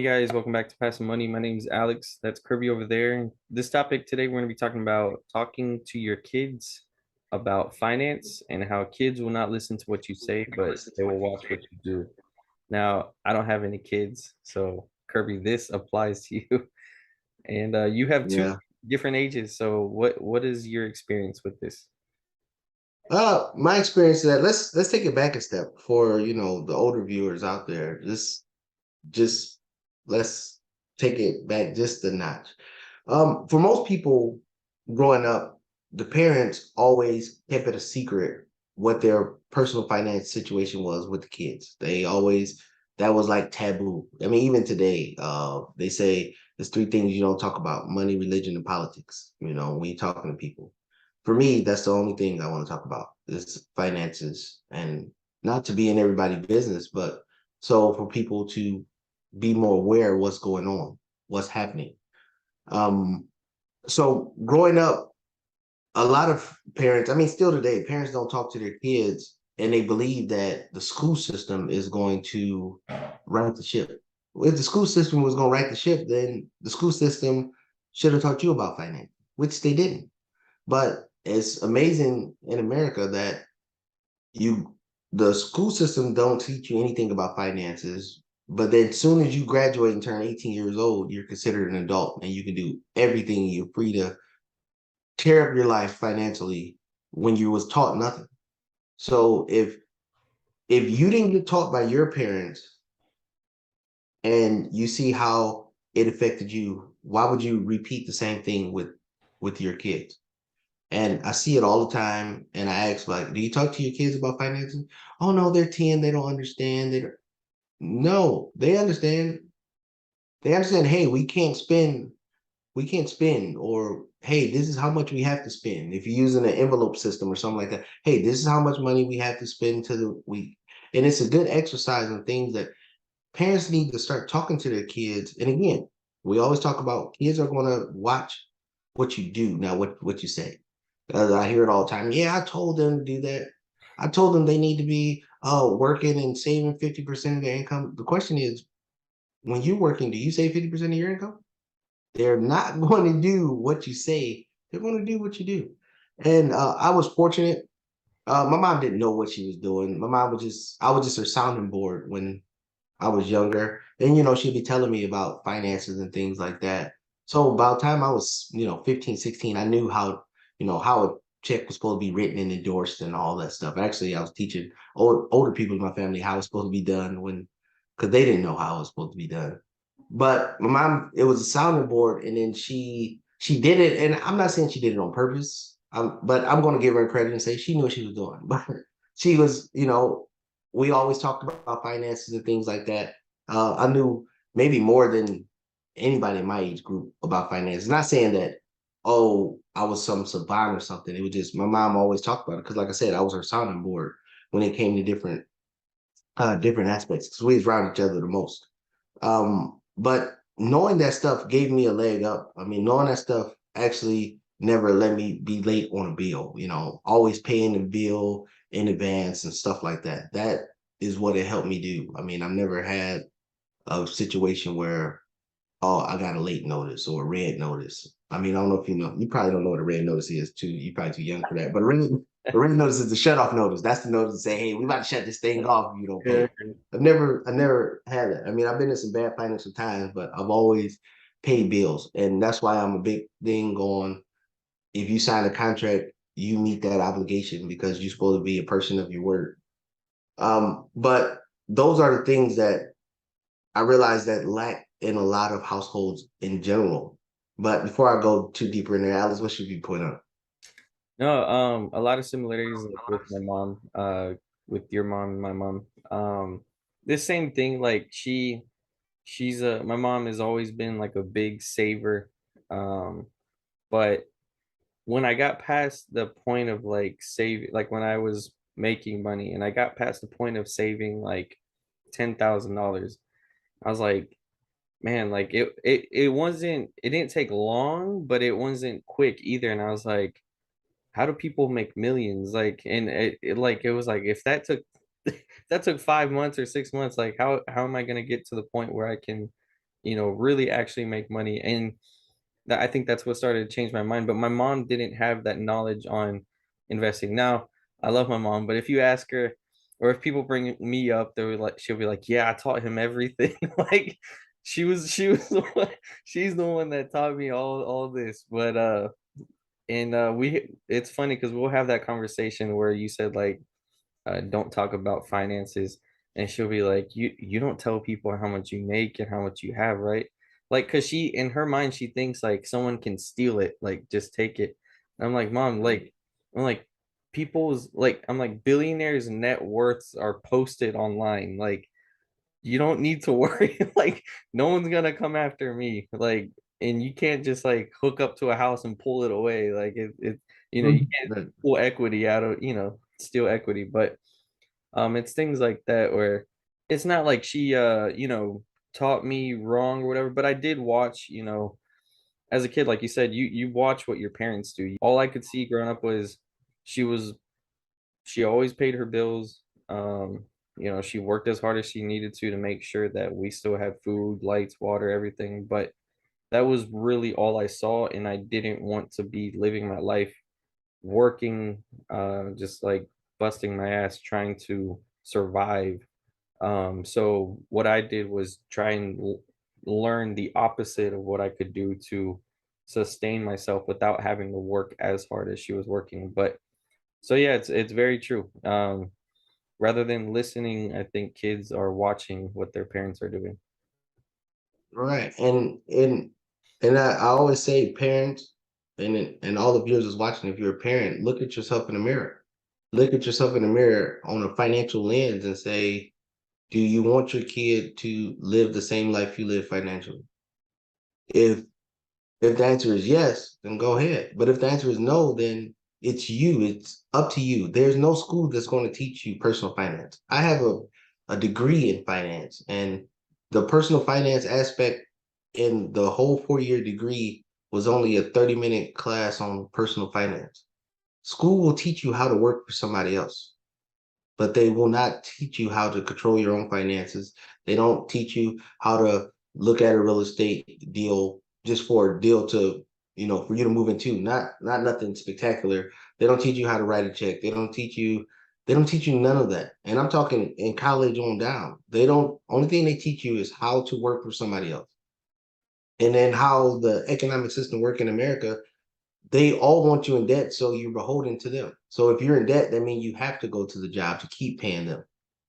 Hey guys, welcome back to Passing Money. My name is Alex. That's Kirby over there. This topic today, we're going to be talking about talking to your kids about finance and how kids will not listen to what you say, but they will watch what you do. Now, I don't have any kids, so Kirby, this applies to you. And you have two Yeah. different ages. So what is your experience with this? My experience is that let's take it back a step for the older viewers out there. Just let's take it back just a notch. For most people growing up, the parents always kept it a secret what their personal finance situation was with the kids. They always that was like taboo. I mean, even today, they say there's three things you don't talk about: money, religion, and politics. When you're talking to people. For me, that's the only thing I want to talk about is finances, and not to be in everybody's business, but so for people to be more aware of what's going on, what's happening. Um, so growing up, a lot of parents, I mean, still today, parents don't talk to their kids and they believe that the school system is going to right the ship. If the school system was going to right the ship, then the school system should have taught you about finance, which they didn't. But it's amazing in America that you the school system don't teach you anything about finances, but then as soon as you graduate and turn 18 years old, you're considered an adult and you can do everything. You're free to tear up your life financially when you was taught nothing. So if you didn't get taught by your parents and you see how it affected you, why would you repeat the same thing with your kids? And I see it all the time. And I ask, like, do you talk to your kids about finances? Oh no, they're 10, they don't understand. No, they understand. They understand, hey, we can't spend, or hey, this is how much we have to spend. If you're using an envelope system or something like that, hey, this is how much money we have to spend to the week. And it's a good exercise on things that parents need to start talking to their kids. And again, we always talk about kids are going to watch what you do, now what you say. I hear it all the time. Yeah, I told them to do that. I told them they need to be working and saving 50% of their income. The question is, when you're working, do you save 50% of your income? They're not going to do what you say. They're going to do what you do. And I was fortunate. My mom didn't know what she was doing. I was just her sounding board when I was younger. And, she'd be telling me about finances and things like that. So by the time I was, 15, 16, I knew how a check was supposed to be written and endorsed and all that stuff. Actually, I was teaching older people in my family how it's supposed to be done because they didn't know how it was supposed to be done. But my mom, it was a sounding board, and then she did it. And I'm not saying she did it on purpose, but I'm going to give her credit and say she knew what she was doing. But she was, we always talked about finances and things like that. I knew maybe more than anybody in my age group about finances. Not saying that, oh, I was some savant or something. It was just my mom always talked about it because, like I said, I was her sounding board when it came to different aspects because we was around each other the most. But knowing that stuff gave me a leg up. I mean, knowing that stuff actually never let me be late on a bill, always paying the bill in advance and stuff like that. That is what it helped me do. I mean, I've never had a situation where, oh, I got a late notice or a red notice. I mean, I don't know if you probably don't know what a red notice is too. You're probably too young for that. But a red notice is the shut off notice. That's the notice to say, hey, we about to shut this thing off if you don't Yeah. pay. I never had that. I mean, I've been in some bad financial times, but I've always paid bills. And that's why I'm a big thing on if you sign a contract, you meet that obligation because you're supposed to be a person of your word. But those are the things that I realize that lack in a lot of households in general. But before I go too deeper in there, Alice, what should you point out? No, a lot of similarities like with my mom, with your mom and my mom. This same thing, like she's a my mom has always been like a big saver. But when I got past the point of like save, like when I was making money and I got past the point of saving like $10,000, I was like, man, like it didn't take long, but it wasn't quick either. And I was like, how do people make millions? Like, and it was like if that took that took 5 months or 6 months, like how am I gonna get to the point where I can really actually make money. And I think that's what started to change my mind. But my mom didn't have that knowledge on investing. Now, I love my mom, but if you ask her, or if people bring me up, she'll be like, "Yeah, I taught him everything." Like she was she's the one that taught me all this. But and it's funny because we'll have that conversation where you said like don't talk about finances, and she'll be like, you don't tell people how much you make and how much you have, right? Like, because she in her mind she thinks like someone can steal it, like just take it. And I'm like, mom, like I'm like I'm like billionaires net worths are posted online, like you don't need to worry. Like no one's gonna come after me, like, and you can't just like hook up to a house and pull it away, like you Mhm. can't Right. pull equity out of steal equity. But it's things like that where it's not like she taught me wrong or whatever, but I did watch, as a kid, like you said, you watch what your parents do. All I could see growing up was she was she always paid her bills. She worked as hard as she needed to make sure that we still had food, lights, water, everything. But that was really all I saw, and I didn't want to be living my life working, just like busting my ass trying to survive. So what I did was try and learn the opposite of what I could do to sustain myself without having to work as hard as she was working. But so yeah, it's very true. Rather than listening, I think kids are watching what their parents are doing. Right. And I always say parents and all the viewers is watching, if you're a parent, look at yourself in the mirror. Look at yourself in the mirror on a financial lens and say, do you want your kid to live the same life you live financially? If If the answer is yes, then go ahead. But if the answer is no, then it's you. It's up to you. There's no school that's going to teach you personal finance. I have a degree in finance, and the personal finance aspect in the whole 4 year degree was only a 30-minute class on personal finance. School will teach you how to work for somebody else, but they will not teach you how to control your own finances. They don't teach you how to look at a real estate deal just for a deal to, for you to move into. Not nothing spectacular. They don't teach you how to write a check. They don't teach you none of that. And I'm talking in college on down. They don't only thing they teach you is how to work for somebody else. And then how the economic system work in America, they all want you in debt, so you're beholden to them. So if you're in debt, that means you have to go to the job to keep paying them.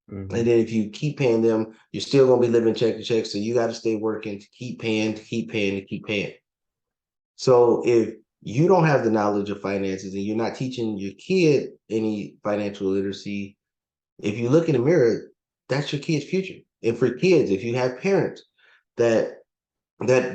And Hmm. then if you keep paying them, you're still gonna be living check to check. So you got to stay working to keep paying, to keep paying, to keep paying. So if you don't have the knowledge of finances and you're not teaching your kid any financial literacy, if you look in the mirror, that's your kid's future. And for kids, if you have parents that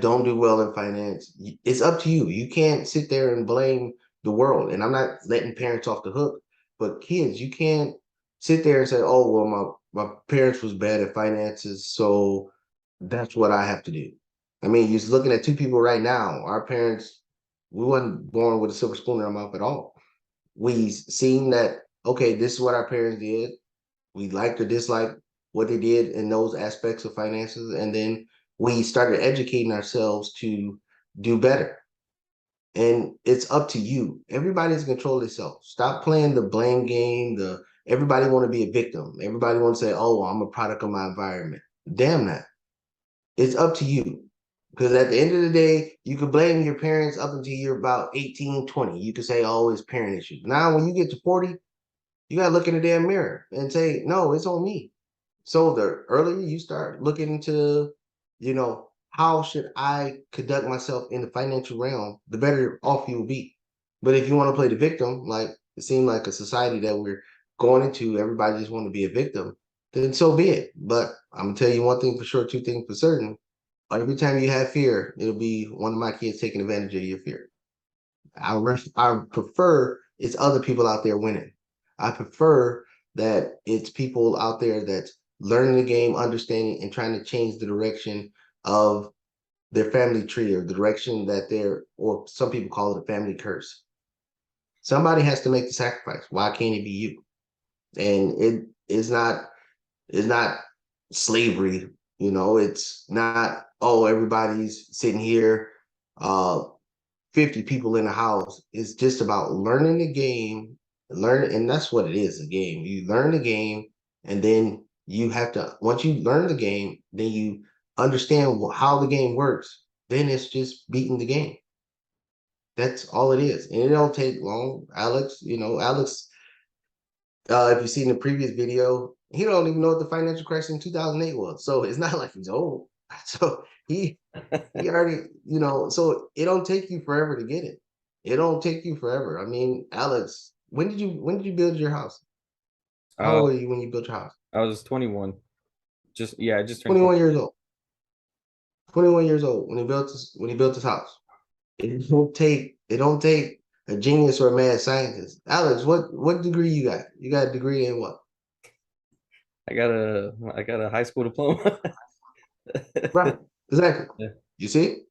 don't do well in finance, it's up to you. You can't sit there and blame the world. And I'm not letting parents off the hook, but kids, you can't sit there and say, "Oh, well, my parents was bad at finances, so that's what I have to do." I mean, you're looking at two people right now. Our parents, we wasn't born with a silver spoon in our mouth at all. We seen that, okay, this is what our parents did. We liked or disliked what they did in those aspects of finances, and then we started educating ourselves to do better. And it's up to you. Everybody's in control of themselves. Stop playing the blame game. The Everybody want to be a victim. Everybody want to say, "Oh, I'm a product of my environment." Damn that. It's up to you. Because at the end of the day, you can blame your parents up until you're about 18, 20. You can say, "Oh, it's parent issues." Now, when you get to 40, you got to look in the damn mirror and say, "No, it's on me." So the earlier you start looking into, how should I conduct myself in the financial realm, the better off you will be. But if you want to play the victim, like it seemed like a society that we're going into, everybody just want to be a victim, then so be it. But I'm gonna tell you one thing for sure, two things for certain. Every time you have fear, it'll be one of my kids taking advantage of your fear. I prefer it's other people out there winning. I prefer that it's people out there that's learning the game, understanding, and trying to change the direction of their family tree or the direction that or some people call it a family curse. Somebody has to make the sacrifice. Why can't it be you? And it's not slavery, it's not oh, everybody's sitting here, uh, 50 people in the house. It's just about learning the game, learn, and that's what it is, a game. You learn the game, and then you have to, once you learn the game, then you understand how the game works. Then it's just beating the game. That's all it is. And it don't take long. Alex, Alex, if you've seen the previous video, he don't even know what the financial crisis in 2008 was. So it's not like he's old. So he already, so it don't take you forever to get it. It don't take you forever. I mean, Alex, when did you build your house? How Uh, old were you when you built your house? I was 21. Just yeah, I just turned 20. 21 years old. 21 years old when he built his house. It don't take a genius or a mad scientist. Alex, what degree you got? You got a degree in what? I got a high school diploma. Right. Exactly. Yeah. You see?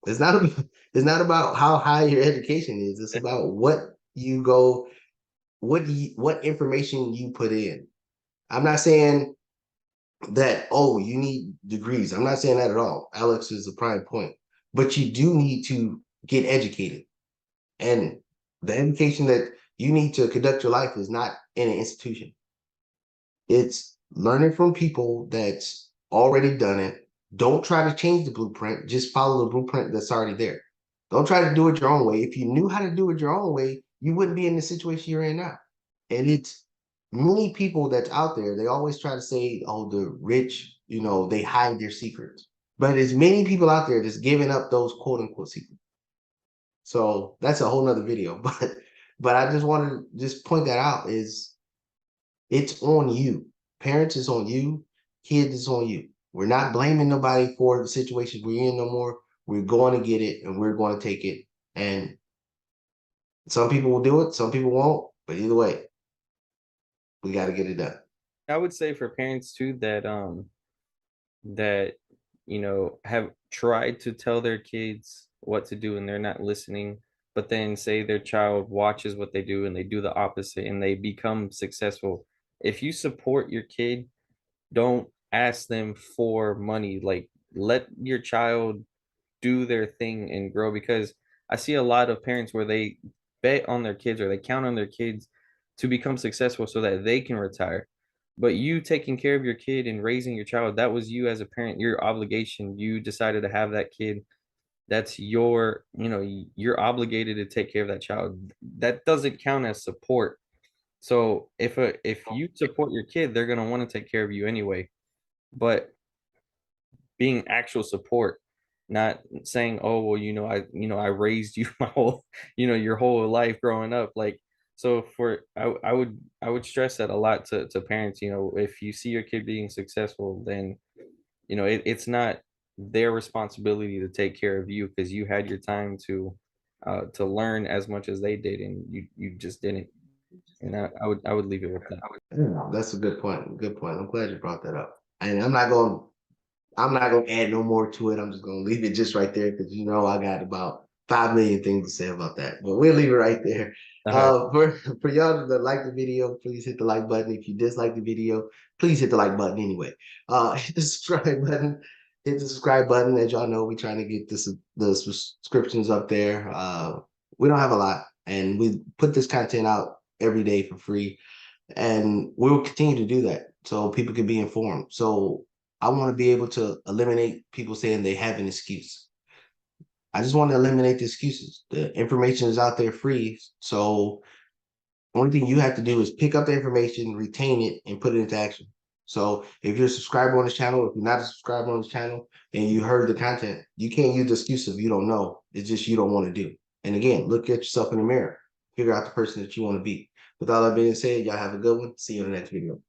It's not about, it's not about how high your education is. It's about what information you put in. I'm not saying that, oh, you need degrees. I'm not saying that at all. Alex is a prime point. But you do need to get educated. And the education that you need to conduct your life is not in an institution. It's learning from people that's already done it. Don't try to change the blueprint. Just follow the blueprint that's already there. Don't try to do it your own way. If you knew how to do it your own way, you wouldn't be in the situation you're in now. And it's many people that's out there, they always try to say, oh, the rich, they hide their secrets. But there's many people out there that's giving up those quote unquote secrets. So that's a whole nother video. But I just want to just point that out is it's on you. Parents is on you, kids is on you. We're not blaming nobody for the situation we're in no more. We're going to get it and we're going to take it. And some people will do it, some people won't. But either way, we got to get it done. I would say for parents too that have tried to tell their kids what to do and they're not listening, but then say their child watches what they do and they do the opposite and they become successful. If you support your kid, don't ask them for money. Like, let your child do their thing and grow, because I see a lot of parents where they bet on their kids or they count on their kids to become successful so that they can retire. But you taking care of your kid and raising your child, that was you as a parent, your obligation. You decided to have that kid. That's you're obligated to take care of that child. That doesn't count as support. So if you support your kid, they're gonna want to take care of you anyway. But being actual support, not saying, oh well, I raised you my whole, your whole life growing up. Like, so I would stress that a lot to parents. If you see your kid being successful, then it's not their responsibility to take care of you, because you had your time to learn as much as they did, and you just didn't. And I would leave it with that. Yeah, that's a good point. Good point. I'm glad you brought that up. And I'm not gonna add no more to it. I'm just gonna leave it just right there because I got about 5 million things to say about that. But we'll leave it right there. All right. For y'all that like the video, please hit the like button. If you dislike the video, please hit the like button anyway. Hit the subscribe button. Hit the subscribe button. As y'all know, we're trying to get the subscriptions up there. We don't have a lot, and we put this content out every day for free, and we will continue to do that so people can be informed. So I want to be able to eliminate people saying they have an excuse. I just want to eliminate the excuses. The information is out there free. So only thing you have to do is pick up the information, retain it, and put it into action. So if you're a subscriber on this channel, if you're not a subscriber on this channel and you heard the content, you can't use the excuse of you don't know. It's just you don't want to do. And again, look at yourself in the mirror. Figure out the person that you want to be. With all that being said, y'all have a good one. See you in the next video.